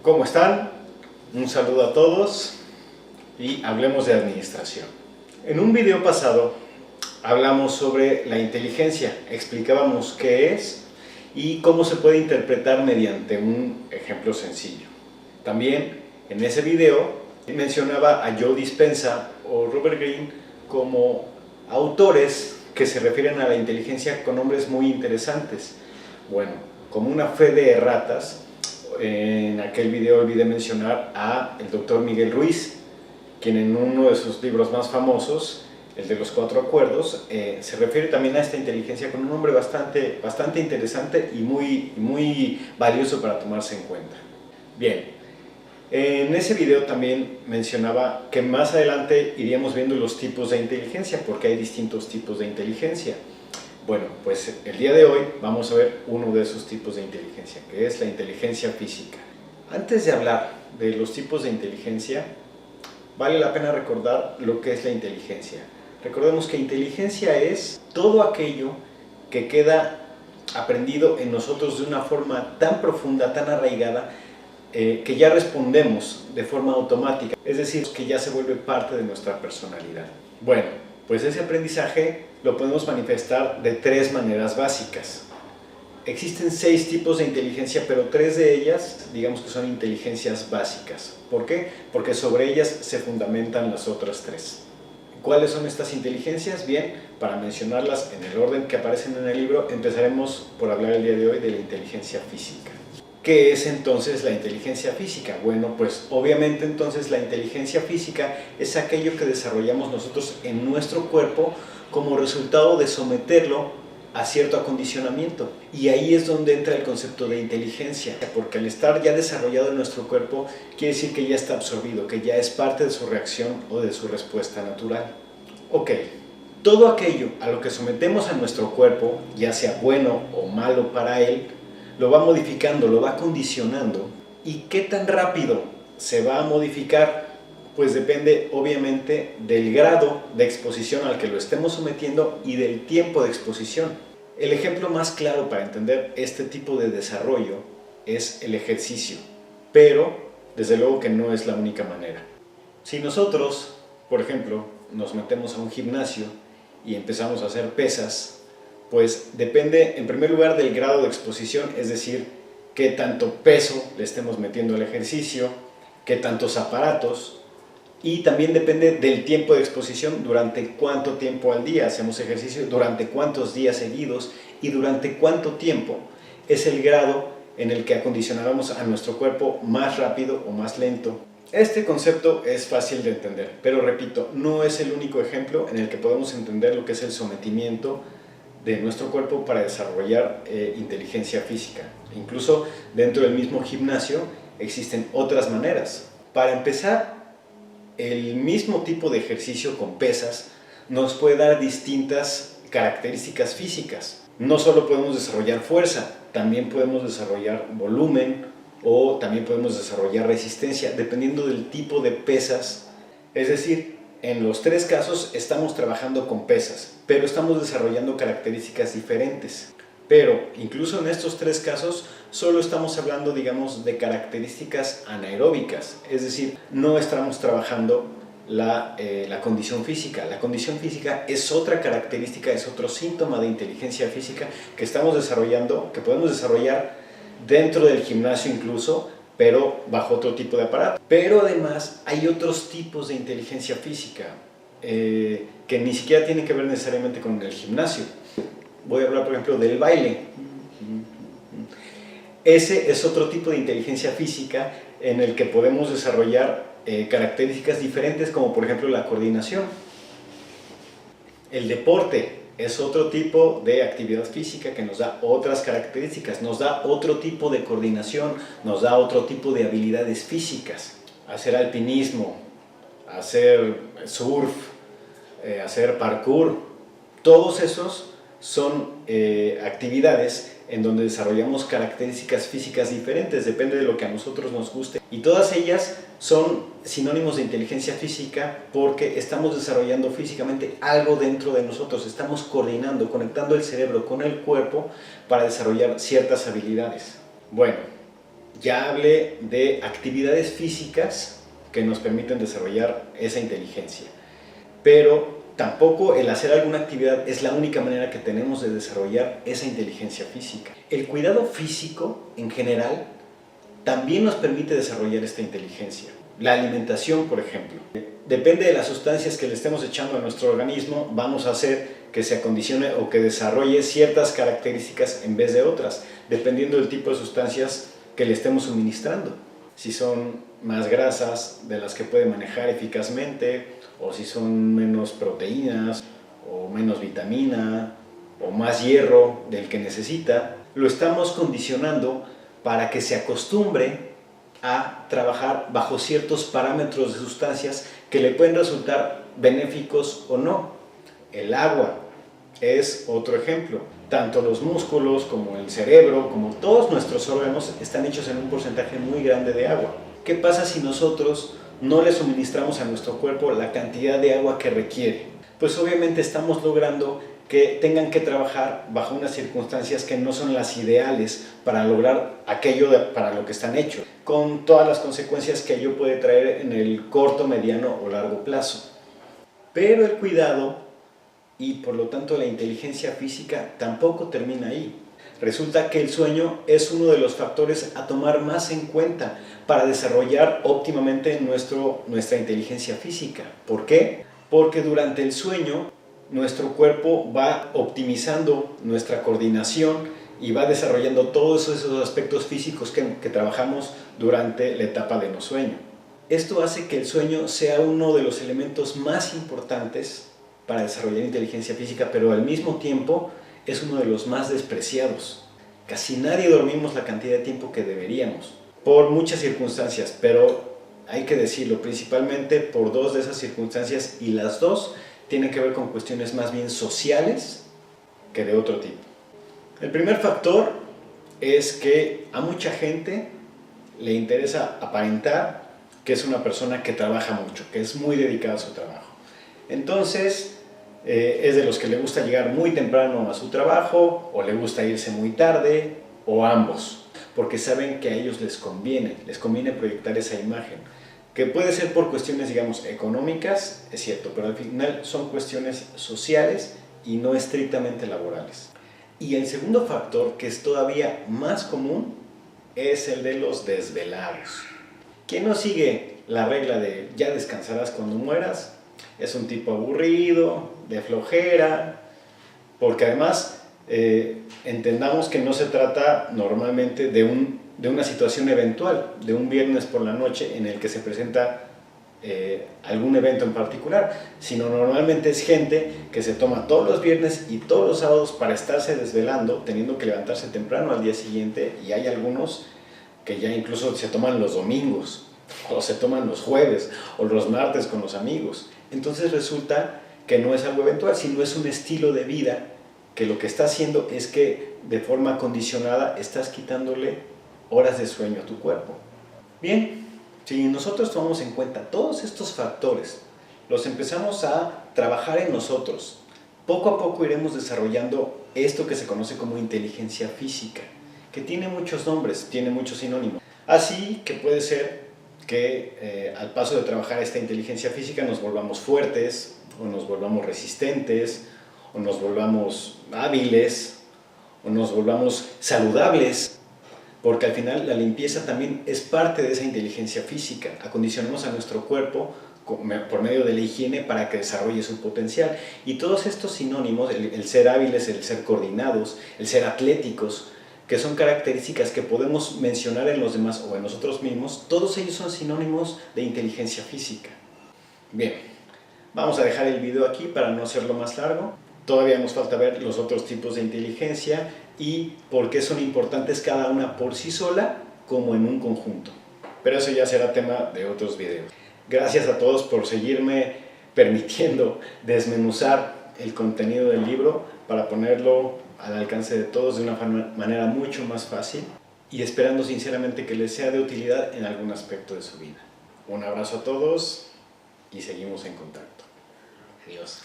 ¿Cómo están? Un saludo a todos y hablemos de administración. En un video pasado hablamos sobre la inteligencia, explicábamos qué es y cómo se puede interpretar mediante un ejemplo sencillo. También en ese video mencionaba a Joe Dispenza o Robert Greene como autores que se refieren a la inteligencia con nombres muy interesantes. Bueno, como una fe de erratas, en aquel video olvidé mencionar a el doctor Miguel Ruiz, quien en uno de sus libros más famosos, el de los 4 acuerdos, se refiere también a esta inteligencia con un nombre bastante interesante y muy valioso para tomarse en cuenta. Bien, en ese video también mencionaba que más adelante iríamos viendo los tipos de inteligencia, porque hay distintos tipos de inteligencia. Bueno, pues el día de hoy vamos a ver uno de esos tipos de inteligencia, que es la inteligencia física. Antes de hablar de los tipos de inteligencia, vale la pena recordar lo que es la inteligencia. Recordemos que inteligencia es todo aquello que queda aprendido en nosotros de una forma tan profunda, tan arraigada, que ya respondemos de forma automática, es decir, que ya se vuelve parte de nuestra personalidad. Bueno, pues ese aprendizaje lo podemos manifestar de 3 maneras básicas. Existen 6 tipos de inteligencia, pero 3 de ellas, digamos que son inteligencias básicas. ¿Por qué? Porque sobre ellas se fundamentan las otras 3. ¿Cuáles son estas inteligencias? Bien, para mencionarlas en el orden que aparecen en el libro, empezaremos por hablar el día de hoy de la inteligencia física. ¿Qué es entonces la inteligencia física? Bueno, pues obviamente entonces la inteligencia física es aquello que desarrollamos nosotros en nuestro cuerpo como resultado de someterlo a cierto acondicionamiento. Y ahí es donde entra el concepto de inteligencia, porque al estar ya desarrollado en nuestro cuerpo, quiere decir que ya está absorbido, que ya es parte de su reacción o de su respuesta natural. Ok, todo aquello a lo que sometemos a nuestro cuerpo, ya sea bueno o malo para él, lo va modificando, lo va condicionando. ¿Y qué tan rápido se va a modificar? Pues depende obviamente del grado de exposición al que lo estemos sometiendo y del tiempo de exposición. El ejemplo más claro para entender este tipo de desarrollo es el ejercicio, pero desde luego que no es la única manera. Si nosotros, por ejemplo, nos metemos a un gimnasio y empezamos a hacer pesas, pues depende en primer lugar del grado de exposición, es decir, qué tanto peso le estemos metiendo al ejercicio, qué tantos aparatos, y también depende del tiempo de exposición, durante cuánto tiempo al día hacemos ejercicio, durante cuántos días seguidos y durante cuánto tiempo es el grado en el que acondicionamos a nuestro cuerpo más rápido o más lento. Este concepto es fácil de entender, pero repito, no es el único ejemplo en el que podemos entender lo que es el sometimiento de nuestro cuerpo para desarrollar inteligencia física. Incluso dentro del mismo gimnasio existen otras maneras. Para empezar, el mismo tipo de ejercicio con pesas nos puede dar distintas características físicas. No solo podemos desarrollar fuerza, también podemos desarrollar volumen o también podemos desarrollar resistencia, dependiendo del tipo de pesas. Es decir, en los 3 casos estamos trabajando con pesas, pero estamos desarrollando características diferentes. Pero incluso en estos 3 casos solo estamos hablando, digamos, de características anaeróbicas, es decir, no estamos trabajando la condición física. La condición física es otra característica, es otro síntoma de inteligencia física que estamos desarrollando, que podemos desarrollar dentro del gimnasio incluso, pero bajo otro tipo de aparato. Pero además hay otros tipos de inteligencia física que ni siquiera tienen que ver necesariamente con el gimnasio. Voy a hablar, por ejemplo, del baile. Ese es otro tipo de inteligencia física en el que podemos desarrollar características diferentes, como por ejemplo la coordinación. El deporte es otro tipo de actividad física que nos da otras características, nos da otro tipo de coordinación, nos da otro tipo de habilidades físicas. Hacer alpinismo, hacer surf, hacer parkour, todos esos son actividades en donde desarrollamos características físicas diferentes, depende de lo que a nosotros nos guste. Y todas ellas son sinónimos de inteligencia física porque estamos desarrollando físicamente algo dentro de nosotros, estamos coordinando, conectando el cerebro con el cuerpo para desarrollar ciertas habilidades. Bueno, ya hablé de actividades físicas que nos permiten desarrollar esa inteligencia. Pero tampoco el hacer alguna actividad es la única manera que tenemos de desarrollar esa inteligencia física. El cuidado físico, en general, también nos permite desarrollar esta inteligencia. La alimentación, por ejemplo. Depende de las sustancias que le estemos echando a nuestro organismo, vamos a hacer que se acondicione o que desarrolle ciertas características en vez de otras, dependiendo del tipo de sustancias que le estemos suministrando. Si son más grasas de las que puede manejar eficazmente, o si son menos proteínas, o menos vitamina, o más hierro del que necesita, lo estamos condicionando para que se acostumbre a trabajar bajo ciertos parámetros de sustancias que le pueden resultar benéficos o no. El agua es otro ejemplo. Tanto los músculos como el cerebro, como todos nuestros órganos están hechos en un porcentaje muy grande de agua. ¿Qué pasa si nosotros no le suministramos a nuestro cuerpo la cantidad de agua que requiere? Pues obviamente estamos logrando que tengan que trabajar bajo unas circunstancias que no son las ideales para lograr aquello para lo que están hechos, con todas las consecuencias que ello puede traer en el corto, mediano o largo plazo. Pero el cuidado y por lo tanto la inteligencia física tampoco termina ahí. Resulta que el sueño es uno de los factores a tomar más en cuenta para desarrollar óptimamente nuestra inteligencia física. ¿Por qué? Porque durante el sueño nuestro cuerpo va optimizando nuestra coordinación y va desarrollando todos esos aspectos físicos que trabajamos durante la etapa de no sueño. Esto hace que el sueño sea uno de los elementos más importantes para desarrollar inteligencia física, pero al mismo tiempo es uno de los más despreciados. Casi nadie dormimos la cantidad de tiempo que deberíamos, por muchas circunstancias, pero hay que decirlo, principalmente por dos de esas circunstancias, y las dos tienen que ver con cuestiones más bien sociales que de otro tipo. El primer factor es que a mucha gente le interesa aparentar que es una persona que trabaja mucho, que es muy dedicada a su trabajo. Entonces, es de los que le gusta llegar muy temprano a su trabajo, o le gusta irse muy tarde, o ambos, porque saben que a ellos les conviene proyectar esa imagen, que puede ser por cuestiones, digamos, económicas, es cierto, pero al final son cuestiones sociales y no estrictamente laborales. Y el segundo factor, que es todavía más común, es el de los desvelados. Quien no sigue la regla de ya descansarás cuando mueras, es un tipo aburrido, de flojera, porque además entendamos que no se trata normalmente de una situación eventual, de un viernes por la noche en el que se presenta algún evento en particular, sino normalmente es gente que se toma todos los viernes y todos los sábados para estarse desvelando, teniendo que levantarse temprano al día siguiente, y hay algunos que ya incluso se toman los domingos, o se toman los jueves, o los martes con los amigos. Entonces resulta que no es algo eventual, sino es un estilo de vida que lo que está haciendo es que de forma condicionada estás quitándole horas de sueño a tu cuerpo. Bien, si nosotros tomamos en cuenta todos estos factores, los empezamos a trabajar en nosotros, poco a poco iremos desarrollando esto que se conoce como inteligencia física, que tiene muchos nombres, tiene muchos sinónimos. Así que puede ser que al paso de trabajar esta inteligencia física nos volvamos fuertes, o nos volvamos resistentes, o nos volvamos hábiles, o nos volvamos saludables, porque al final la limpieza también es parte de esa inteligencia física. Acondicionamos a nuestro cuerpo por medio de la higiene para que desarrolle su potencial. Y todos estos sinónimos, el ser hábiles, el ser coordinados, el ser atléticos, que son características que podemos mencionar en los demás o en nosotros mismos, todos ellos son sinónimos de inteligencia física. Bien, vamos a dejar el video aquí para no hacerlo más largo. Todavía nos falta ver los otros tipos de inteligencia y por qué son importantes cada una por sí sola como en un conjunto. Pero eso ya será tema de otros videos. Gracias a todos por seguirme permitiendo desmenuzar el contenido del libro para ponerlo al alcance de todos de una manera mucho más fácil, y esperando sinceramente que les sea de utilidad en algún aspecto de su vida. Un abrazo a todos y seguimos en contacto. Adiós.